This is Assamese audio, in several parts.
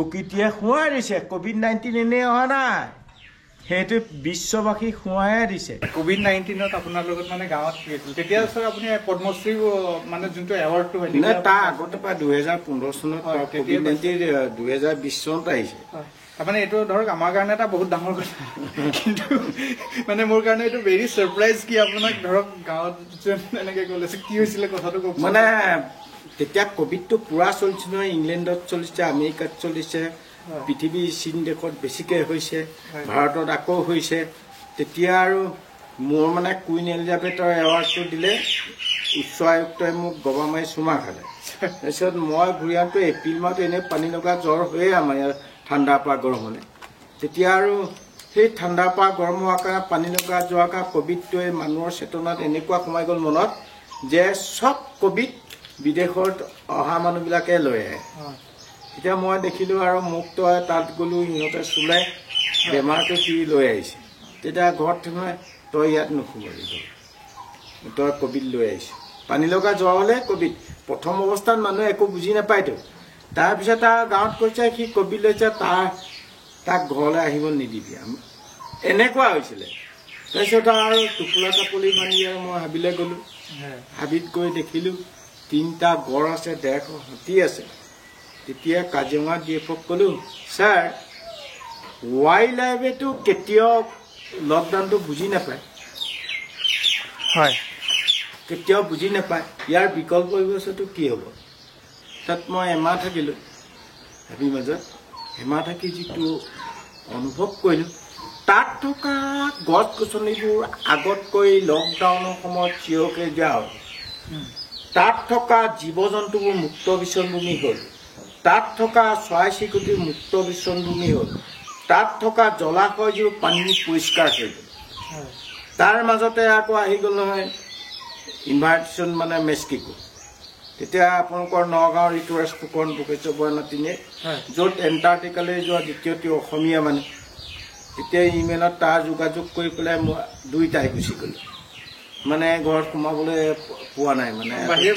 প্ৰকৃতিয়ে খুৱাই দিছে কোভিড-19 এনেই অহা নাই সেইটো বিশ্ববাসী খুৱাই দিছে কোভিড-19ত আপোনাৰ লগত মানে গাঁৱত কি আছিল তেতিয়া স্যাৰ আপুনি পদ্মশ্ৰী মানে যোনটো এৱাৰ্ডটো হয় না তাৰ আগতে পৰা 2015 চনত কোভিড-19 2020 চনত আহিছে মানে এইটো ধৰক আমাৰ কাৰণে এটা বহুত ডাঙৰ কথা কিন্তু মানে মোৰ কাৰণে এইটো ভেৰি সাৰপ্ৰাইজ কি আপোনাক ধৰক গাঁৱত এনেকৈ গ'লে কি হৈছিলে কথাটো কওক মানে তেতিয়া কোভিডটো পুৰা চলিছে নহয় ইংলেণ্ডত চলিছে আমেৰিকাত চলিছে পৃথিৱীৰ চীন দেশত বেছিকে হৈছে ভাৰতত আকৌ হৈছে তেতিয়া আৰু মোৰ মানে কুইন এলিজাবেথৰ এৱাৰ্ডটো দিলে উচ্চ আয়ুক্তই মোক গবা মাৰি চুমা খালে তাৰপিছত মই ঘূৰি আহোঁতে এপ্ৰিল মাহত এনেই পানী লগা জ্বৰ হৈয়ে আমাৰ ইয়াত ঠাণ্ডাৰ পৰা গৰম হ'লে তেতিয়া আৰু সেই ঠাণ্ডাৰ পৰা গৰম হোৱাৰ কাৰণে পানী লগা যোৱাৰ কাৰণে কোভিডটোৱে মানুহৰ চেতনাত এনেকুৱা সোমাই গ'ল মনত যে চব কোভিড বিদেশত অহা মানুহবিলাকে লৈ আহে এতিয়া মই দেখিলোঁ আৰু মোক তই তাত গ'লোঁ সিহঁতে চুলে বেমাৰটো কি লৈ আহিছে তেতিয়া ঘৰত নহয় তই ইয়াত নুশুবি তই কোভিড লৈ আহিছ পানী লগা জ্বৰ হ'লে কোভিড প্ৰথম অৱস্থাত মানুহে একো বুজি নাপায়তো তাৰপিছত তাৰ গাঁৱত কৈছে সি কোভিড লৈছে তাক ঘৰলৈ আহিব নিদিবি এনেকুৱা হৈছিলে তাৰপিছত আৰু টোপোলা টাপলি মানি আৰু মই হাবিলৈ গ'লোঁ হাবিত গৈ দেখিলোঁ 3টা গড় আছে 150 হাতী আছে তেতিয়া কাজিৰঙা ডিএফক ক'লোঁ ছাৰ ৱাইল্ড লাইফেতো কেতিয়াও লকডাউনটো বুজি নাপায় হয় কেতিয়াও বুজি নাপায় ইয়াৰ বিকল্প ব্যৱস্থাটো কি হ'ব তাত মই এমাহ থাকিলোঁ হাবিৰ মাজত এমাহ থাকি যিটো অনুভৱ কৰিলোঁ তাত থকা গছ গছনিবোৰ আগতকৈ লকডাউনৰ সময়ত চিৰকে যোৱা হ'ল তাত থকা জীৱ জন্তুবোৰ মুক্ত বিচৰণভূমি হ'ল তাত থকা চৰাই চিৰিকটিৰ মুক্ত বিচৰণভূমি হ'ল তাত থকা জলাশয়যোৰ পানী পৰিষ্কাৰ হৈ গ'ল তাৰ মাজতে আকৌ আহি গ'ল নহয় ইনভাইটেশ্যন মানে মেক্সিকো তেতিয়া আপোনালোকৰ নগাঁৱৰ ঋতুৰাজ ফুকন ভোগেশ্বৰ বৰা নাতিনে য'ত এণ্টাৰ্কটিকালৈ যোৱা দ্বিতীয়টি অসমীয়া মানুহ তেতিয়া ইমেইলত তাৰ যোগাযোগ কৰি পেলাই মই 2টাই গুচি গ'লোঁ মানে ঘৰত সোমাবলৈ পোৱা নাই মানে বাহিৰে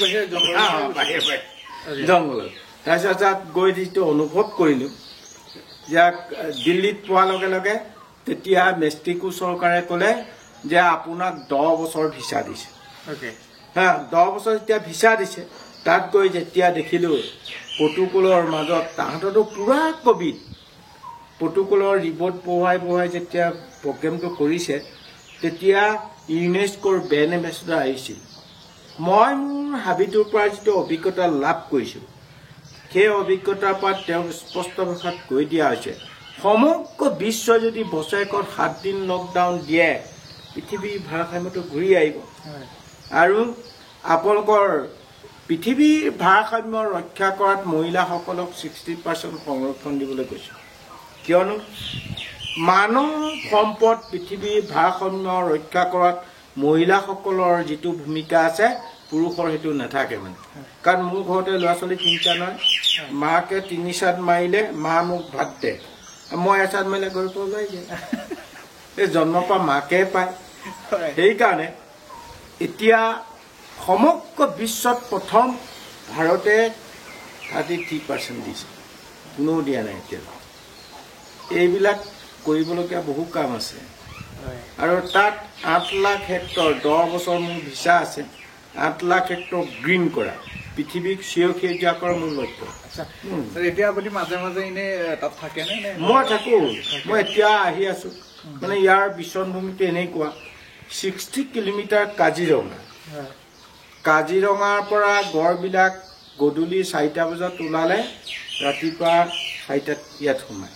জংঘলত তাৰপিছত তাত গৈ যিটো অনুভৱ কৰিলোঁ যে দিল্লীত পোৱাৰ লগে লগে তেতিয়া মেক্সিকো চৰকাৰে ক'লে যে আপোনাক 10 বছৰ ভিছা দিছে 10 বছৰ যেতিয়া ভিছা দিছে তাত গৈ যেতিয়া দেখিলোঁ প্ৰটোকলৰ মাজত তাহাঁততো পুৰা কোভিড প্ৰটোকলৰ ৰিপৰ্ট পঢ়ুৱাই যেতিয়া প্ৰগ্ৰেমটো কৰিছে তেতিয়া ইউনেস্কোৰ বেন এম্বেছাডৰ আহিছিল মই মোৰ হাবিটোৰ পৰা যিটো অভিজ্ঞতা লাভ কৰিছোঁ সেই অভিজ্ঞতাৰ পৰা তেওঁ স্পষ্ট ভাষাত কৈ দিয়া হৈছে সমগ্ৰ বিশ্ব যদি বছৰেকত 7 দিন লকডাউন দিয়ে পৃথিৱীৰ ভাৰসাম্যটো ঘূৰি আহিব আৰু আপোনালোকৰ পৃথিৱীৰ ভাৰসাম্য ৰক্ষা কৰাত মহিলাসকলক 60% সংৰক্ষণ দিবলৈ কৈছোঁ কিয়নো মানৱ সম্পদ পৃথিৱীৰ ভাৰসাম্য ৰক্ষা কৰাত মহিলাসকলৰ যিটো ভূমিকা আছে পুৰুষৰ সেইটো নাথাকে মানে কাৰণ মোৰ ঘৰতে ল'ৰা ছোৱালী 3টা নহয় মাকে 3 চাট মাৰিলে মা মোক ভাত দে মই এচাট মাৰিলে ঘৰৰ পৰা ওলাই যায় এই জন্মৰ পৰা মাকে পায় সেইকাৰণে এতিয়া সমগ্ৰ বিশ্বত প্ৰথম ভাৰতে 33% দিছে কোনো দিয়া নাই এতিয়া এইবিলাক কৰিবলগীয়া বহু কাম আছে আৰু তাত 8 লাখ হেক্টৰ 10 বছৰ মোৰ ভিছা আছে 8 লাখ হেক্টৰ গ্ৰীণ কৰা পৃথিৱীক সেউজীয়া কৰাৰ মোৰ লক্ষ্য এতিয়া আপুনি মাজে মাজে এনে তাত থাকেনে মই থাকোঁ মই এতিয়া আহি আছোঁ মানে ইয়াৰ বিচৰণভূমিটো এনেকুৱা 60 কিলোমিটাৰ কাজিৰঙাৰ পৰা গড়বিলাক গধূলি 4টা বজাত ওলালে ৰাতিপুৱা 4টাত ইয়াত সোমায়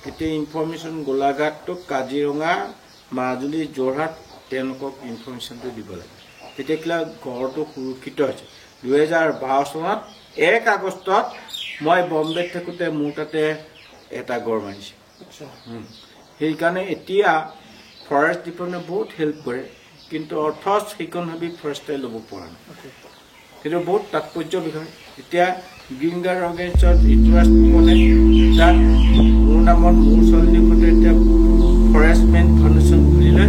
এতিয়া ইনফৰমেশ্যন গোলাঘাটটো কাজিৰঙা মাজুলী যোৰহাট তেওঁলোকক ইনফৰমেশ্যনটো দিব লাগে তেতিয়া কিলা গড়টো সুৰক্ষিত হৈছে 2012 চনত 1 আগষ্টত মই বম্বেত থাকোঁতে মোৰ তাতে এটা গড় মাৰিছে সেইকাৰণে এতিয়া ফৰেষ্ট ডিপাৰ্টমেণ্টে বহুত হেল্প কৰে কিন্তু অৰ্থ সেইখন হাবি ফৰেষ্টে ল'ব পৰা নাই কিন্তু বহুত তাৎপৰ্য বিষয় এতিয়া গ্ৰীণ গাৰ্ড অৰ্গেনাইজেশ্যন ঋতুৰাজ ফুকনে তাত মোৰ নামত মোৰ ছোৱালীৰ সৈতে এতিয়া ফৰেষ্টমেন ফাউণ্ডেশ্যন খুলিলে